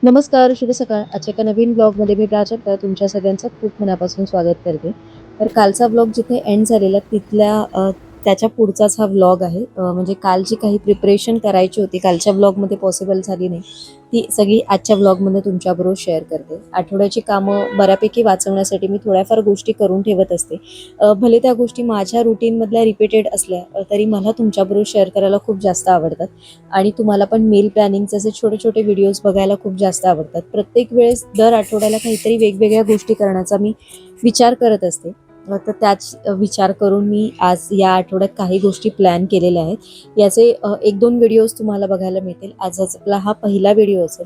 नमस्कार, शुभ सकाळ. आजच्या एका नवीन ब्लॉगमध्ये मी प्राजक्ता तुमच्या सगळ्यांचं खूप मनापासून स्वागत करते. तर कालचा ब्लॉग जिथे एंड झालेला त्याच्या पुढचाच हा ब्लॉग आहे. म्हणजे काल जी काही प्रिपरेशन करायची होती कालच्या ब्लॉगमध्ये पॉसिबल झाली नाही. ती सगळी आजच्या ब्लॉगमध्ये तुमच्याबरोबर शेअर करते. आठवड्याची कामं बऱ्यापैकी वाचवण्यासाठी मी थोड्याफार गोष्टी करून ठेवत असते. भले त्या गोष्टी माझ्या रुटीनमधल्या रिपीटेड असल्या तरी मला तुमच्याबरोबर शेअर करायला खूप जास्त आवडतात. आणि तुम्हाला पण मील प्लॅनिंगचे असे छोटे छोटे व्हिडिओज बघायला खूप जास्त आवडतात. प्रत्येक वेळेस दर आठवड्याला काहीतरी वेगवेगळ्या गोष्टी करण्याचा मी विचार करत असते. तर त्याच विचार करून मी आज या आठवड्यात काही गोष्टी प्लॅन केलेल्या आहेत. याचे एक दोन व्हिडिओज तुम्हाला बघायला मिळतील. आजच आपला हा पहिला व्हिडिओ असेल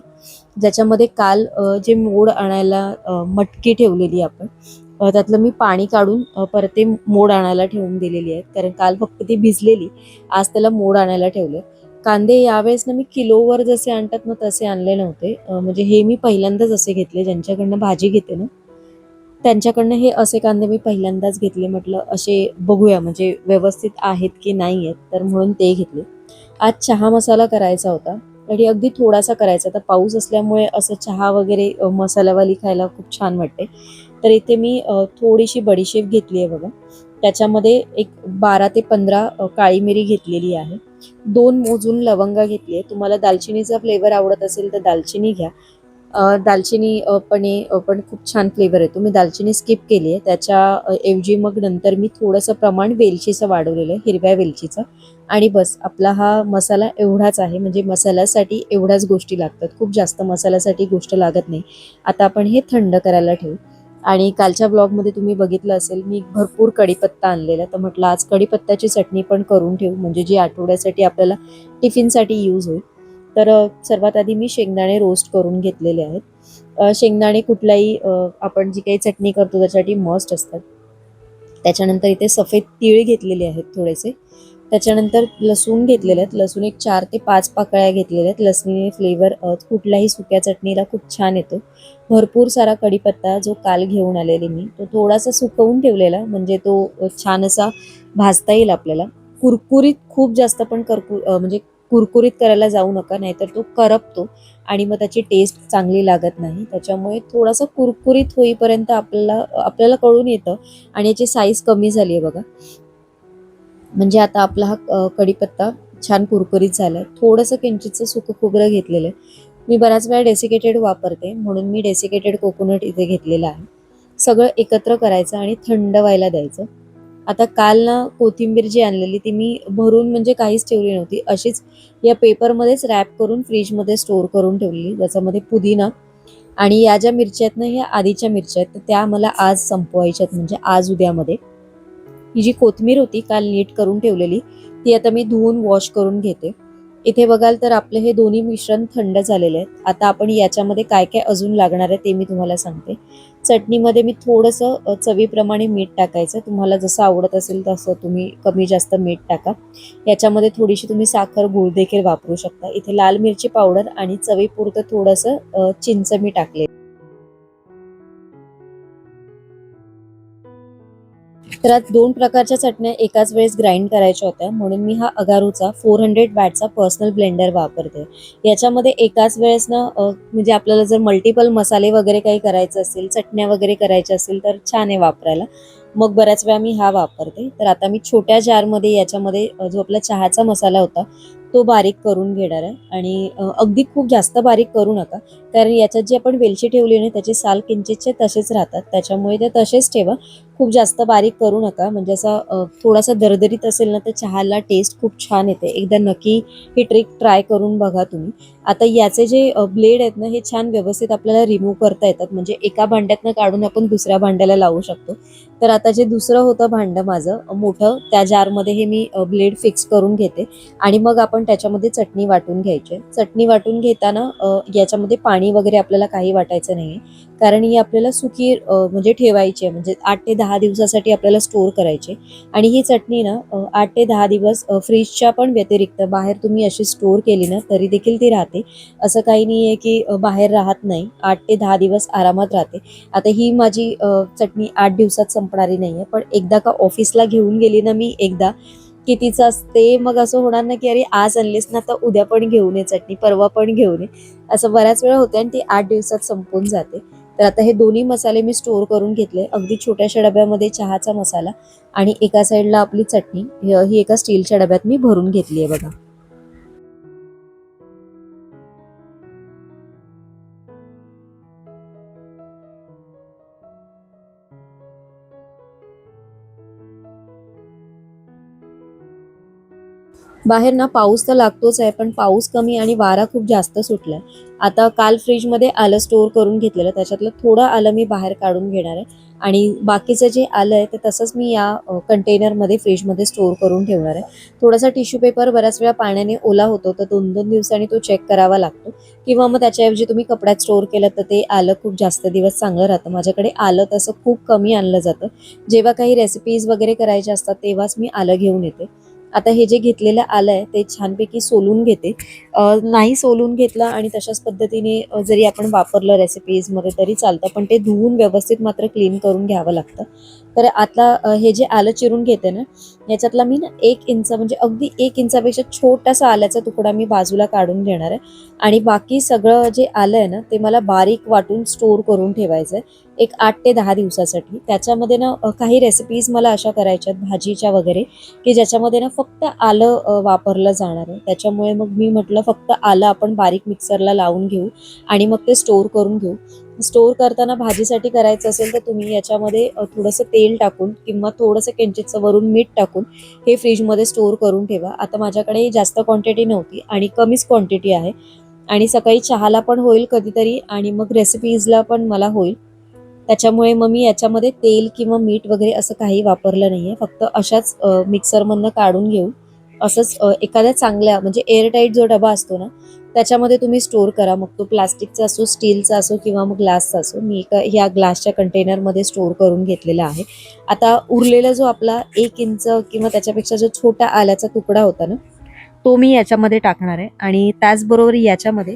ज्याच्यामध्ये काल जे मोड आणायला मटकी ठेवलेली आपण त्यातलं मी पाणी काढून परत ते मोड आणायला ठेवून दिलेली आहेत, कारण काल फक्त ती भिजलेली. आज त्याला मोड आणायला ठेवले. कांदे यावेळेस ना मी किलोवर जसे आणतात ना तसे आणले नव्हते. म्हणजे हे मी पहिल्यांदाच असे घेतले. ज्यांच्याकडनं भाजी घेते ना त्यांच्याकडनं हे असे कांदे मी पहिल्यांदाच घेतले. म्हटलं असे बघूया म्हणजे व्यवस्थित आहेत की नाही आहेत, तर म्हणून ते घेतले. आज चहा मसाला करायचा होता आणि अगदी थोडासा करायचा. आता पाऊस असल्यामुळे असं चहा वगैरे मसाल्यावाली खायला खूप छान वाटते. तर इथे मी थोडीशी बडीशेप घेतली आहे बघा. त्याच्यामध्ये एक 12 ते 15 काळी मिरी घेतलेली आहे. 2 मोजून लवंगा घेतली आहे. तुम्हाला दालचिनीचा फ्लेवर आवडत असेल तर दालचिनी घ्या. दालचिनी पण खूप छान फ्लेवर येतो. मी दालचिनी स्किप केली आहे. त्याच्या ऐवजी मग नंतर मी थोडंसं प्रमाण वेलचीचं वाढवलेलं आहे, हिरव्या वेलचीचं. आणि बस आपला हा मसाला एवढाच आहे. म्हणजे मसाल्यासाठी एवढ्याच गोष्टी लागतात. खूप जास्त मसाल्यासाठी गोष्ट लागत नाही. आता आपण हे थंड करायला ठेवू. आणि कालच्या ब्लॉगमध्ये तुम्ही बघितलं असेल मी भरपूर कढीपत्ता आणलेला. तर म्हटलं आज कढीपत्त्याची चटणी पण करून ठेवू, म्हणजे जी आठवड्यासाठी आपल्याला टिफिनसाठी यूज होईल. तर सर्वात आधी मी शेंगदाणे रोस्ट करून घेतलेले आहेत. शेंगदाणे कुठल्याही आपण जी काही चटणी करतो त्याच्यासाठी मस्ट असतात. त्याच्यानंतर इथे सफेद तीळ घेतलेले आहेत थोडेसे. त्याच्यानंतर लसूण घेतलेले आहेत. लसूण एक 4 ते 5 पाकळ्या घेतलेल्या आहेत. लसणीने फ्लेवर कुठल्याही सुक्या चटणीला खूप छान येतो. भरपूर सारा कढीपत्ता जो काल घेऊन आलेले मी, तो थोडासा सुकवून ठेवलेला, म्हणजे तो छान असा भाजता येईल आपल्याला. कुरकुरीत खूप जास्त पण म्हणजे कुरकुरीत करायला जाऊ नका, नाहीतर तो करपतो आणि मग त्याची टेस्ट चांगली लागत नाही. त्याच्यामुळे थोडासा कुरकुरीत होईपर्यंत आपल्याला आपल्याला कळून येतं. आणि याची साईज कमी झाली आहे बघा. म्हणजे आता आपला हा कढीपत्ता छान कुरकुरीत झालाय. थोडंसं किंचितचं सुकं खोबरं घेतलेलं आहे. मी बऱ्याच वेळा डेसिकेटेड वापरते, म्हणून मी डेसिकेटेड कोकोनट इथे घेतलेलं आहे. सगळं एकत्र करायचं आणि थंड व्हायला द्यायचं. आता काल ना कोथिंबीर जी आणलेली ती मी भरून म्हणजे काहीच ठेवली नव्हती. अशीच या पेपरमध्येच रॅप करून फ्रीजमध्ये स्टोअर करून ठेवलेली. त्याच्यामध्ये पुदिना आणि या ज्या मिरच्या आहेत ना, ह्या आधीच्या मिरच्या आहेत, तर त्या मला आज संपवायच्या आहेत, म्हणजे आज उद्यामध्ये. ही जी कोथिंबीर होती काल नीट करून ठेवलेली, ती आता मी धुवून वॉश करून घेते. इथे बघाल तर आपले हे दोन्ही मिश्रण थंड झालेले आहेत. आता आपण याच्यामध्ये काय काय अजून लागणार आहे ते मी तुम्हाला सांगते. चटणीमध्ये मी थोडंसं चवीप्रमाणे मीठ टाकायचं. तुम्हाला जसं आवडत असेल तसं तुम्ही कमी जास्त मीठ टाका. याच्यामध्ये थोडीशी तुम्ही साखर, गूळ देखील वापरू शकता. इथे लाल मिरची पावडर आणि चवीपुरतं थोडंसं चिंच मी टाकले. तर आज 2 प्रकारच्या चटण्या एकाच वेळेस ग्राइंड करायच्या होत्या, म्हणून मी हा अगारूचा 400 वॅटचा पर्सनल ब्लेंडर वापरते. याच्यामध्ये एकाच वेळेस ना म्हणजे आपल्याला जर मल्टिपल मसाले वगैरे काही करायचे असतील, चटण्या वगैरे करायच्या असतील तर छान आहे वापरायला. मग बऱ्याच वेळा मी हा वापरते. तर आता मी छोट्या जारमध्ये याच्यामध्ये जो आपला चहाचा मसाला होता तो बारीक करून घेणार आहे. आणि अगदी खूप जास्त बारीक करू नका, कारण याच्यात जी आपण वेलची ठेवली ना त्याचे साल किंचितचे तसेच राहतात. त्याच्यामुळे ते तसेच ठेवा. खूप जास्त बारीक करू नका, म्हणजे असा थोडासा दरदरीत असेल ना तर चहाला टेस्ट खूप छान येते. एकदा नक्की ही ट्रिक ट्राय करून बघा तुम्ही. आता याचे जे ब्लेड आहेत ना हे छान व्यवस्थित आपल्याला रिमूव्ह करता येतात, म्हणजे एका भांड्यातनं काढून आपण दुसऱ्या भांड्याला लावू शकतो. तर आता जे दुसरं होतं भांडं माझं मोठं, त्या जारमध्ये हे मी ब्लेड फिक्स करून घेते. आणि मग आपण त्याच्यामध्ये चटणी वाटून घ्यायची. चटणी वाटून घेताना याच्यामध्ये पाणी वगैरे आपल्याला काही वाटायचं नाही, कारण ही आपल्याला सुकी म्हणजे ठेवायची आहे, म्हणजे 8 ते 10 दिवसासाठी आपल्याला स्टोअर करायची. आणि ही चटणी ना 8 ते 10 दिवस फ्रीजच्या पण व्यतिरिक्त बाहेर तुम्ही अशी स्टोअर केली ना तरी देखील ती राहते. असं काही नाही आहे की बाहेर राहत नाही. 8 ते 10 दिवस आरामात राहते. आता ही माझी चटणी 8 दिवसात संपणारी नाही आहे, पण एकदा का ऑफिसला घेऊन गेली ना मी एकदा, कितीचं असते, मग असं होणार ना की अरे आज आणलीस ना तर उद्या पण घेऊन ये चटणी, परवा पण घेऊन ये, असं बऱ्याच वेळा होते आणि ती 8 दिवसात संपून जाते. तर आता हे दोन्ही मसाले मी स्टोअर करून घेतले अगदी छोट्याशा डब्यामध्ये. चहाचा मसाला आणि एका साईडला आपली चटणी, ही एका स्टीलच्या डब्यात मी भरून घेतली आहे बघा. बाहेर ना पाऊस तर लागतोच आहे, पण पाऊस कमी आणि वारा खूप जास्त सुटलाय. आता काल फ्रीजमध्ये आलं स्टोअर करून घेतलेलं, त्याच्यातलं थोडं आलं मी बाहेर काढून घेणार आहे आणि बाकीचं जे आलं आहे ते तसंच मी या कंटेनरमध्ये फ्रीजमध्ये स्टोअर करून ठेवणार आहे. थोडासा टिश्यू पेपर बऱ्याच वेळा पाण्याने ओला होतो, तर 2-2 दिवसांनी तो चेक करावा लागतो किंवा मग त्याच्याऐवजी तुम्ही कपड्यात स्टोअर केलं तर ते आलं खूप जास्त दिवस चांगलं राहतं. माझ्याकडे आलं तसं खूप कमी आणलं जातं. जेव्हा काही रेसिपीज वगैरे करायच्या असतात तेव्हाच मी आलं घेऊन येते. आता हे जे घेतलेलं आलं आहे ते छानपैकी सोलून घेते. नाही सोलून घेतलं आणि तशाच पद्धतीने जरी आपण वापरलं रेसिपीजमध्ये तरी चालतं, पण ते धुवून व्यवस्थित मात्र क्लीन करून घ्यावं लागतं. तर आता हे जे आलं चिरून घेते ना, याच्यातला मी ना 1 इंच म्हणजे अगदी 1 इंचापेक्षा छोटासा आल्याचा तुकडा मी बाजूला काढून घेणार आहे आणि बाकी सगळं जे आलं आहे ना ते मला बारीक वाटून स्टोअर करून ठेवायचं आहे एक 8 ते 10 दिवसासाठी. त्याच्यामध्ये ना काही रेसिपीज मला अशा करायच्यात भाजीच्या वगैरे, की ज्याच्यामध्ये ना फक्त आलं वापरलं जाणार आहे. त्याच्यामुळे मग मी म्हटलं फक्त आलं आपण बारीक मिक्सरला लावून घेऊ आणि मग ते स्टोअर करून घेऊ. स्टोअर करताना भाजीसाठी करायचं असेल तर तुम्ही याच्यामध्ये थोडंसं तेल टाकून किंवा थोडंसं किंचितसं वरून मीठ टाकून हे फ्रीजमध्ये स्टोअर करून ठेवा. आता माझ्याकडे जास्त क्वांटिटी नव्हती आणि कमीच क्वांटिटी आहे आणि सकाळी चहाला पण होईल कधीतरी आणि मग रेसिपीजला पण मला होईल. त्याच्यामुळे मग मी याच्यामध्ये तेल किंवा मीठ वगैरे असं काही वापरलं नाहीये. फक्त अशाच मिक्सरमधनं काढून घेऊन असंच एखाद्या चांगल्या म्हणजे एअरटाईट जो डबा असतो ना त्याच्यामध्ये तुम्ही स्टोअर करा. मग तो प्लास्टिकचा असो, स्टीलचा असो किंवा मग ग्लासचा असो. मी एका ह्या ग्लासच्या कंटेनरमध्ये स्टोअर करून घेतलेला आहे. आता उरलेला जो आपला 1 इंच किंवा त्याच्यापेक्षा जो छोटा आल्याचा तुकडा होता ना तो मी याच्यामध्ये टाकणार आहे आणि त्याचबरोबर याच्यामध्ये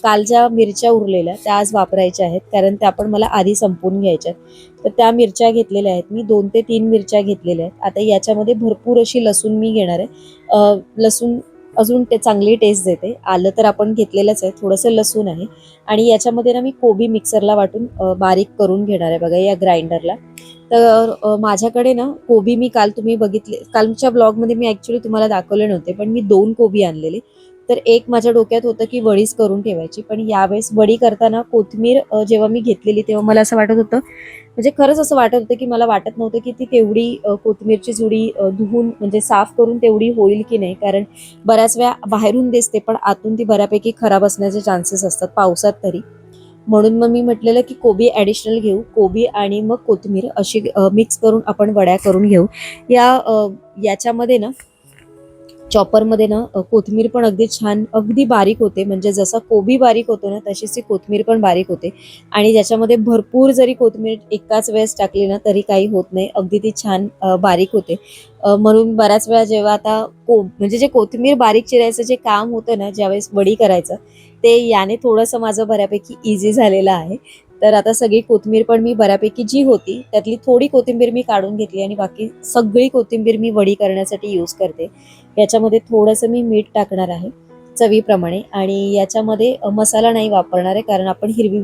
काल ज्या मिरच्या उरलेल्या त्या आज वापरायच्या आहेत, कारण त्या पण मला आधी संपवून घ्यायच्या आहेत. तर त्या मिरच्या घेतलेल्या आहेत मी, 2 ते 3 मिरच्या घेतलेल्या आहेत. आता याच्यामध्ये भरपूर अशी लसूण मी घेणार आहे. लसूण अजून ते चांगली टेस्ट देते. आलं तर आपण घेतलेलंच आहे, थोडंसं लसूण आहे आणि याच्यामध्ये ना मी कोबी मिक्सरला वाटून बारीक करून घेणार आहे बघा या ग्राइंडरला. तर माझ्याकडे ना कोबी मी काल तुम्ही बघितले, कालच्या ब्लॉगमध्ये मी ॲक्च्युली तुम्हाला दाखवले नव्हते, पण मी 2 कोबी आणलेले. तर एक माझ्या डोक्यात होतं की वडीच करून ठेवायची, पण यावेळेस वडी करताना कोथिंबीर जेव्हा मी घेतलेली तेव्हा मला असं वाटत होतं, म्हणजे खरंच असं वाटत होतं की मला वाटत नव्हतं की ती तेवढी कोथिंबीरची जुडी धुवून म्हणजे साफ करून तेवढी होईल की नाही, कारण बऱ्याच वेळा बाहेरून दिसते पण आतून ती बऱ्यापैकी खराब असण्याचे चान्सेस असतात पावसात तरी. म्हणून मग मी म्हटलेलं की कोबी ॲडिशनल घेऊ, कोबी आणि मग कोथिंबीर अशी मिक्स करून आपण वड्या करून घेऊ. याच्यामध्ये ना चॉपरमध्ये ना कोथिंबीर पण अगदी छान अगदी बारीक होते, म्हणजे जसा कोबी बारीक होतो ना तशीच ती कोथिंबीर पण बारीक होते आणि ज्याच्यामध्ये भरपूर जरी कोथिंबीर एकाच वेळेस टाकली ना तरी काही होत नाही, अगदी ती छान बारीक होते. म्हणून बऱ्याच वेळा जेव्हा आता म्हणजे जे कोथिंबीर बारीक चिरायचं जे काम होतं ना ज्यावेळेस वडी करायचं, ते याने थोडंसं माझं बऱ्यापैकी इझी झालेलं आहे. तर आता सगळी कोथिंबीर पण मी बऱ्यापैकी जी होती त्यातली थोडी कोथिंबीर मी काढून घेतली आणि बाकी सगळी कोथिंबीर मी वडी करण्यासाठी यूज करते. याच्यामध्ये थोडंसं मी मीठ टाकणार आहे चवीप्रमाणे आणि याच्यामध्ये मसाला नाही वापरणार आहे, कारण आपण हिरवी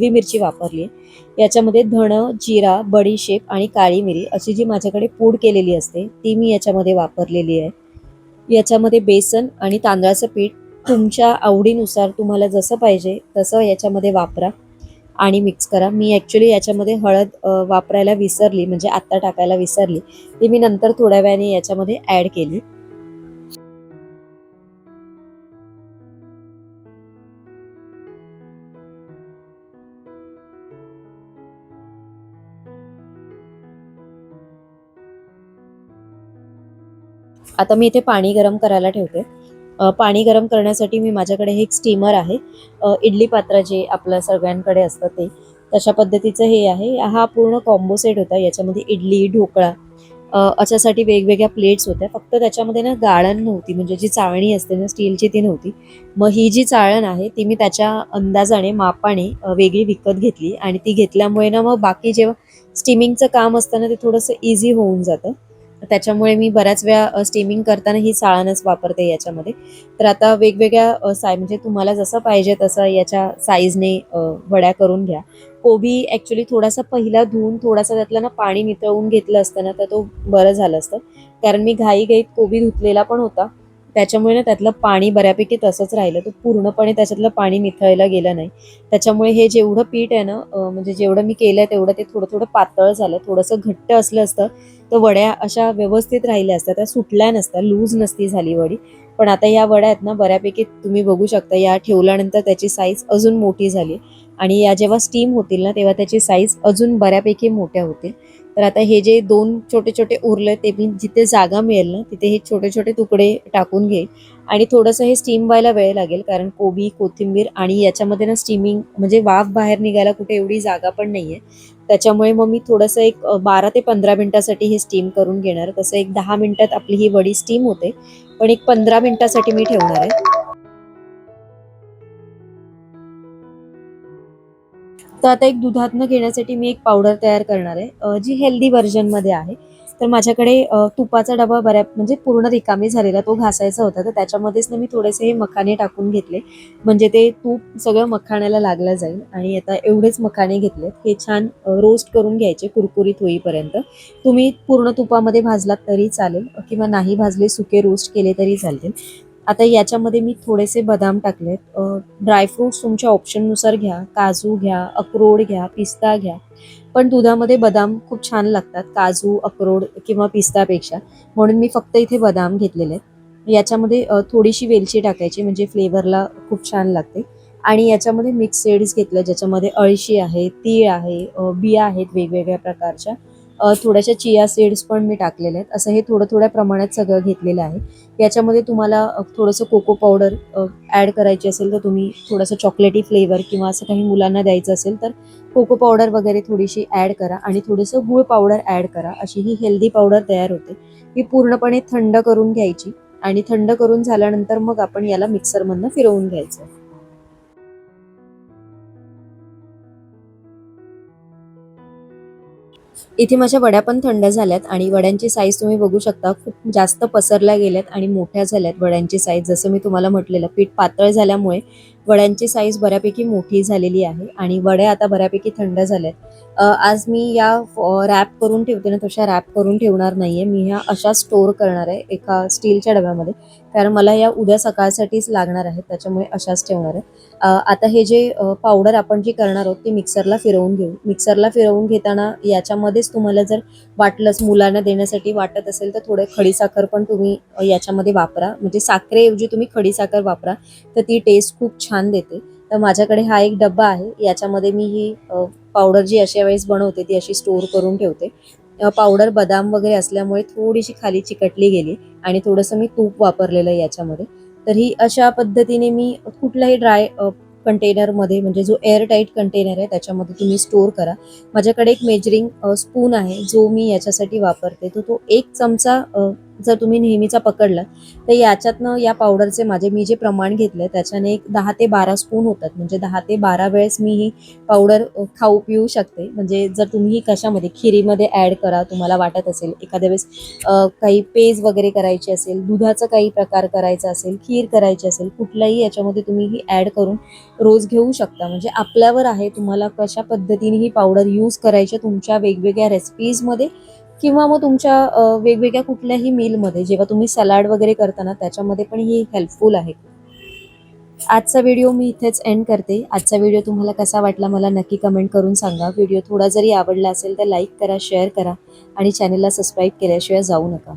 मिरची वापरली आहे. याच्यामध्ये धण, जिरा, बडीशेप आणि काळी मिरी अशी जी माझ्याकडे पूड केलेली असते ती मी याच्यामध्ये वापरलेली आहे. याच्यामध्ये बेसन आणि तांदळाचं पीठ तुमच्या आवडीनुसार तुम्हाला जसं पाहिजे तसं याच्यामध्ये वापरा आणि मिक्स करा. मी ॲक्च्युली याच्यामध्ये हळद वापरायला विसरली, म्हणजे आत्ता टाकायला विसरली, ती मी नंतर थोड्या वेळाने याच्यामध्ये ॲड केली. आता मी इथे पाणी गरम करायला ठेवते. पाणी गरम करण्यासाठी मी माझ्याकडे हे एक स्टीमर आहे. इडली पात्र जे आपल्या सगळ्यांकडे असतं ते तशा पद्धतीचं हे आहे. हा पूर्ण कॉम्बो सेट होता. याच्यामध्ये इडली, ढोकळा याच्यासाठी वेगवेगळ्या प्लेट्स होत्या. फक्त त्याच्यामध्ये ना गाळण नव्हती, म्हणजे जी चाळणी असते ना स्टीलची ती नव्हती. मग ही जी चाळण आहे ती मी त्याच्या अंदाजाने मापाने वेगळी विकत घेतली आणि ती घेतल्यामुळे ना मग बाकी जेव्हा स्टीमिंगचं काम असतं ना ते थोडंसं इझी होऊन जातं. त्याच्यामुळे मी बऱ्याच वेळा स्टीमिंग करताना ही चाळणच वापरते याच्यामध्ये. तर आता वेगवेगळ्या म्हणजे तुम्हाला जसं पाहिजे तसं याच्या साईजने वड्या करून घ्या. कोबी ॲक्च्युली थोडासा पहिला धुवून थोडासा त्यातलं ना पाणी निथळून घेतलं असतं ना, तर तो बरं झालं असतं. कारण मी घाईघाईत कोबी धुतलेला पण होता. त्याच्यामुळे ना त्यातलं पाणी बऱ्यापैकी तसंच राहिलं. तो पूर्णपणे त्याच्यातलं पाणी निथळलं गेलं नाही. त्याच्यामुळे हे जेवढं पीठ आहे ना म्हणजे जेवढं मी केलंय तेवढं ते थोडं-थोडं पातळ झालं. थोडंसं घट्ट असलं असतं, तर वड्या अशा व्यवस्थित राहिल्या असत्या. त्या सुटल्या नसत्या, लूज नसती झाली वडी. पण आता या वड्या आहेत ना बऱ्यापैकी तुम्ही बघू शकता या ठेवल्यानंतर त्याची साईज अजून मोठी झाली आणि या जेव्हा स्टीम होतील ना तेव्हा त्याची साईज अजून बऱ्यापैकी मोठ्या होतील. तर आता हे जे 2 छोटे-छोटे उरले ते मी जिथे जागा मिळेल ना तिथे हे छोटे-छोटे तुकडे टाकून घेईन आणि थोडंसं हे स्टीम व्हायला वेळ लागेल कारण कोबी, कोथिंबीर आणि याच्यामध्ये ना स्टीमिंग म्हणजे वाफ बाहेर निघायला कुठे एवढी जागा पण नाहीये. त्याच्यामुळे मग मी थोडंसं एक 12 ते 15 मिनिटासाठी हे स्टीम करून घेणार. तसं एक 10 मिनिटात आपली ही वडी स्टीम होते. पण एक 15 मिनिटासाठी मी ठेवणार आहे. तर आता एक दुधातनं घेण्यासाठी मी एक पावडर तयार करणार आहे जी हेल्दी व्हर्जनमध्ये आहे. तर माझ्याकडे तुपाचा डबा म्हणजे पूर्ण रिकामी झालेला तो घासायचा होता. तर त्याच्यामध्येच ना मी थोडेसे हे मखाने टाकून घेतले. म्हणजे ते तूप सगळं मखाण्याला लागलं जाईल आणि आता एवढेच मखाने घेतलेत. हे छान रोस्ट करून घ्यायचे कुरकुरीत होईपर्यंत. तुम्ही पूर्ण तुपामध्ये भाजलात तरी चालेल किंवा नाही भाजले सुके रोस्ट केले तरी चालतील. आता याच्यामध्ये मी थोडेसे बदाम टाकलेत. ड्रायफ्रुट्स तुमच्या ऑप्शननुसार घ्या. काजू घ्या, अक्रोड घ्या, पिस्ता घ्या. पण दुधामध्ये बदाम खूप छान लागतात काजू, अक्रोड किंवा पिस्तापेक्षा. म्हणून मी फक्त इथे बदाम घेतलेले आहेत. याच्यामध्ये थोडीशी वेलची टाकायची म्हणजे फ्लेवरला खूप छान लागते. आणि याच्यामध्ये मिक्स सीड्स घेतले ज्याच्यामध्ये अळशी आहे, तीळ आहे, बिया आहेत वेगवेगळ्या प्रकारच्या. थोड्याशा चिया सीड्स पण मी टाकलेल्या आहेत. असं हे थोड्या प्रमाणात सगळं घेतलेलं आहे. याच्यामध्ये तुम्हाला थोडंसं कोको पावडर ॲड करायची असेल तर तुम्ही थोडंसं चॉकलेटी फ्लेवर किंवा असं काही मुलांना द्यायचं असेल तर कोको पावडर वगैरे थोडीशी ॲड करा आणि थोडंसं गूळ पावडर ॲड करा. अशी ही हेल्दी पावडर तयार होते. ही पूर्णपणे थंड करून घ्यायची आणि थंड करून झाल्यानंतर मग आपण याला मिक्सरमधनं फिरवून घ्यायचं. इथे माझ्या वड्या पण थंड झाल्यात आणि वड्यांची साईज तुम्ही बघू शकता खूप जास्त पसरल्या गेल्यात आणि मोठ्या झाल्यात वड्यांची साईज. जसं मी तुम्हाला म्हटलेलं पीठ पातळ झाल्यामुळे वड्यांची साईज बऱ्यापैकी मोठी झालेली आहे आणि वड्या आता बऱ्यापैकी थंड झाल्यात. आज मी या रॅप करून ठेवते ना तशा रॅप करून ठेवणार नाहीये. मी ह्या अशा स्टोअर करणार आहे एका स्टीलच्या डब्यामध्ये. कारण मला या उद्या सकाळसाठीच लागणार आहेत त्याच्यामुळे अशाच ठेवणार आहे. आता हे जे पावडर आपण जी करणार आहोत ती मिक्सरला फिरवून घेऊ. मिक्सरला फिरवून घेताना याच्यामध्येच तुम्हाला जर वाटलंच मुलांना देण्यासाठी वाटत असेल तर थोडं खडीसाखर पण तुम्ही याच्यामध्ये वापरा. म्हणजे साखरेऐवजी तुम्ही खडीसाखर वापरा तर ती टेस्ट खूप छान देते. तर माझ्याकडे हा एक डब्बा आहे. याच्यामध्ये मी ही पावडर जी अशा वेळेस बनवते ती अशी स्टोअर करून ठेवते. पावडर बदाम वगैरे असल्यामुळे थोडीशी खाली चिकटली गेली आणि थोडंसं मी तूप वापरलेलं आहे याच्यामध्ये. तर ही अशा पद्धतीने मी कुठल्याही ड्राय कंटेनरमध्ये म्हणजे जो एअर टाईट कंटेनर आहे त्याच्यामध्ये तुम्ही स्टोअर करा. माझ्याकडे एक मेजरिंग स्पून आहे जो मी याच्यासाठी वापरते. तर तो 1 चमचा जर तुम्ही नेहमीचा पकडला तर याच्यातनं या पावडरचे मी जे प्रमाण घेतलंय त्याच्याने एक 10 ते 12 स्पून होतात. म्हणजे 10 ते 12 वेळेस मी ही पावडर खाऊ पिऊ शकते. म्हणजे जर तुम्ही ही कशामध्ये खिरीमध्ये ॲड करा तुम्हाला वाटत असेल एखाद्या वेळेस काही पेज वगैरे करायची असेल, दुधाचा काही प्रकार करायचा असेल, खीर करायची असेल, कुठलाही याच्यामध्ये तुम्ही ही ॲड करून रोज घेऊ शकता. म्हणजे आपल्यावर आहे तुम्हाला कशा पद्धतीने ही पावडर यूज करायची तुमच्या वेगवेगळ्या रेसिपीजमध्ये किंवा मग तुमच्या वेगवेगळ्या कुठल्याही मीलमध्ये जेव्हा तुम्ही सलाड वगैरे करता ना त्याच्यामध्ये पण ही हेल्पफुल आहे. आजचा व्हिडिओ मी इथेच एंड करते. आजचा व्हिडिओ तुम्हाला कसा वाटला मला नक्की कमेंट करून सांगा. व्हिडिओ थोडा जरी आवडला असेल तर लाईक करा, शेअर करा आणि चॅनलला सबस्क्राईब केल्याशिवाय जाऊ नका.